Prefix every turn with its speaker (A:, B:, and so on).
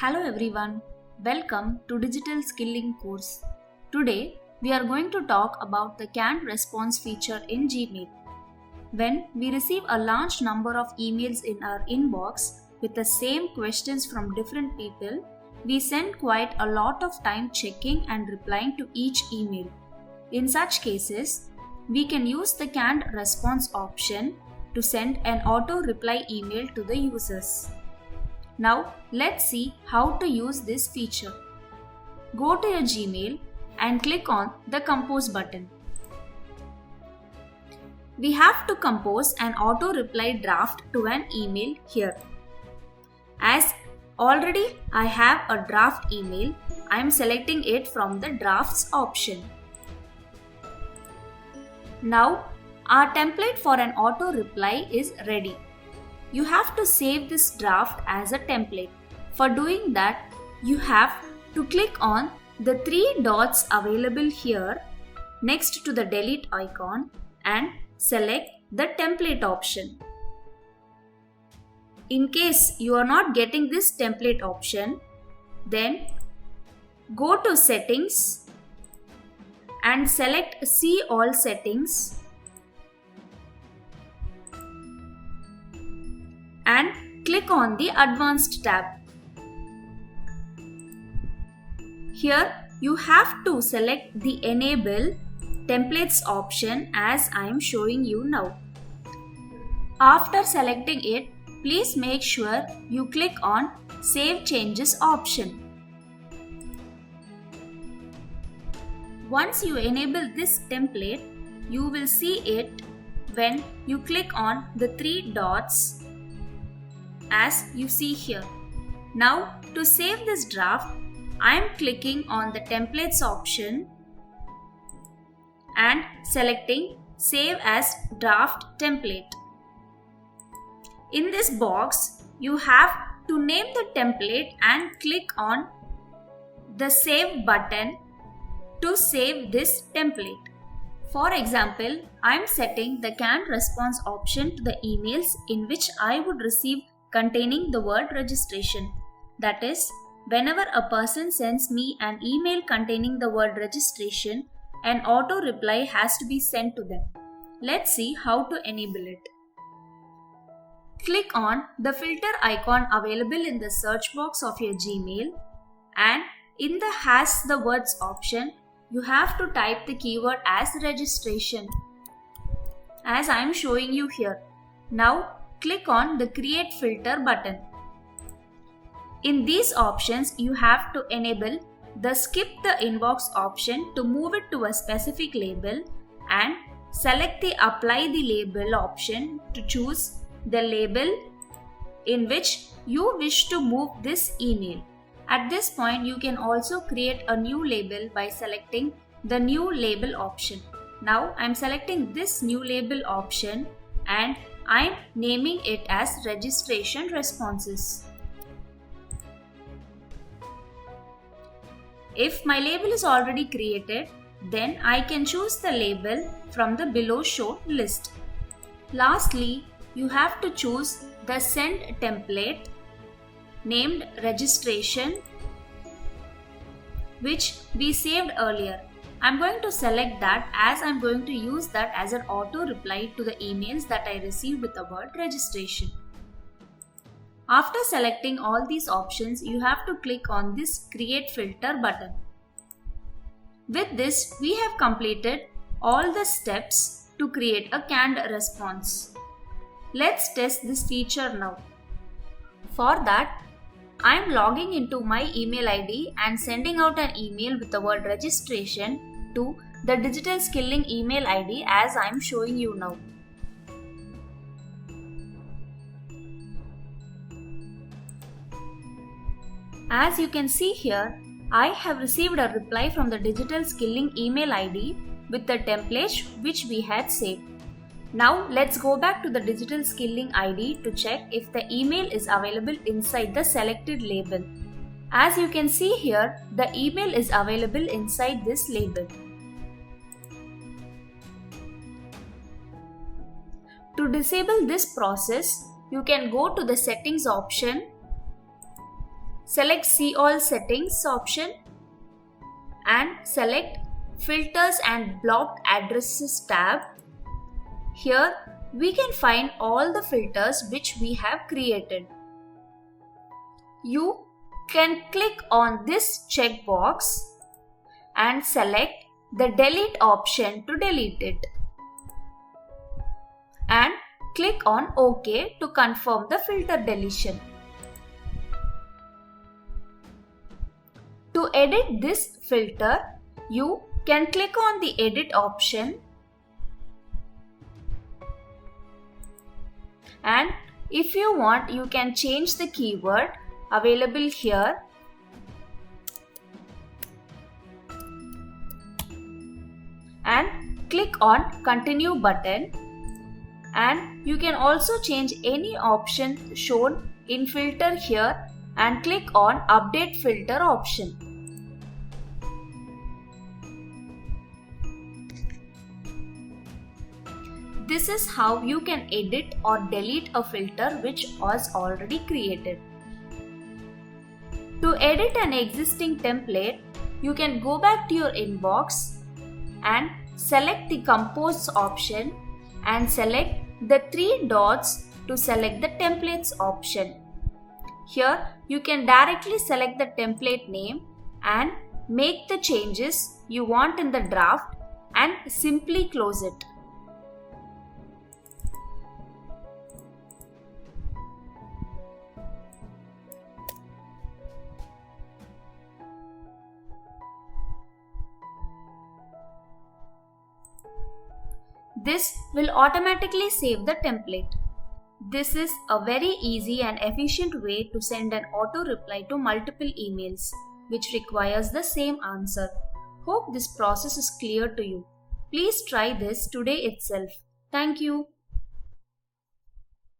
A: Hello everyone, welcome to Digital Skilling course. Today we are going to talk about the canned response feature in Gmail. When we receive a large number of emails in our inbox with the same questions from different people, we spend quite a lot of time checking and replying to each email. In such cases, we can use the canned response option to send an auto reply email to the users. Now let's see how to use this feature. Go to your Gmail and click on the Compose button. We have to compose an auto reply draft to an email here. As already I have a draft email, I am selecting it from the drafts option. Now our template for an auto reply is ready. You have to save this draft as a template. For doing that, you have to click on the three dots available here next to the delete icon and select the template option. In case you are not getting this template option, then go to settings and select see all settings and click on the Advanced tab. Here you have to select the Enable Templates option as I am showing you now. After selecting it, please make sure you click on Save Changes option. Once you enable this template, you will see it when you click on the three dots as you see here. Now to save this draft, I am clicking on the templates option and selecting Save as Draft Template. In this box, you have to name the template and click on the Save button to save this template. For example, I am setting the canned response option to the emails in which I would receive containing the word registration. That is, whenever a person sends me an email containing the word registration, an auto reply has to be sent to them. Let's see how to enable it. Click on the filter icon available in the search box of your Gmail, and in the Has the Words option, you have to type the keyword as registration, as I am showing you here. Now click on the Create Filter button. In these options, you have to enable the Skip the Inbox option to move it to a specific label and select the Apply the Label option to choose the label in which you wish to move this email. At this point, you can also create a new label by selecting the New Label option. Now I am selecting this new label option and I am naming it as Registration Responses. If my label is already created, then I can choose the label from the below shown list. Lastly, you have to choose the Send template named Registration, which we saved earlier. I'm going to select that as I'm going to use that as an auto reply to the emails that I receive with the word registration. After selecting all these options, you have to click on this Create Filter button. With this, we have completed all the steps to create a canned response. Let's test this feature now. For that, I am logging into my email ID and sending out an email with the word registration to the Digital Skilling email ID as I am showing you now. As you can see here, I have received a reply from the Digital Skilling email ID with the template which we had saved. Now let's go back to the Digital Skilling ID to check if the email is available inside the selected label. As you can see here, the email is available inside this label. To disable this process, you can go to the Settings option, select See All Settings option and select Filters and Blocked Addresses tab. Here we can find all the filters which we have created. You can click on this checkbox and select the Delete option to delete it. And click on OK to confirm the filter deletion. To edit this filter, you can click on the Edit option, and if you want, you can change the keyword available here. And click on Continue button, and you can also change any option shown in filter here and click on Update Filter option. This is how you can edit or delete a filter which was already created. To edit an existing template, you can go back to your inbox and select the Compose option and select the 3 dots to select the Templates option. Here you can directly select the template name and make the changes you want in the draft and simply close it. This will automatically save the template. This is a very easy and efficient way to send an auto reply to multiple emails which requires the same answer. Hope this process is clear to you. Please try this today itself. Thank you.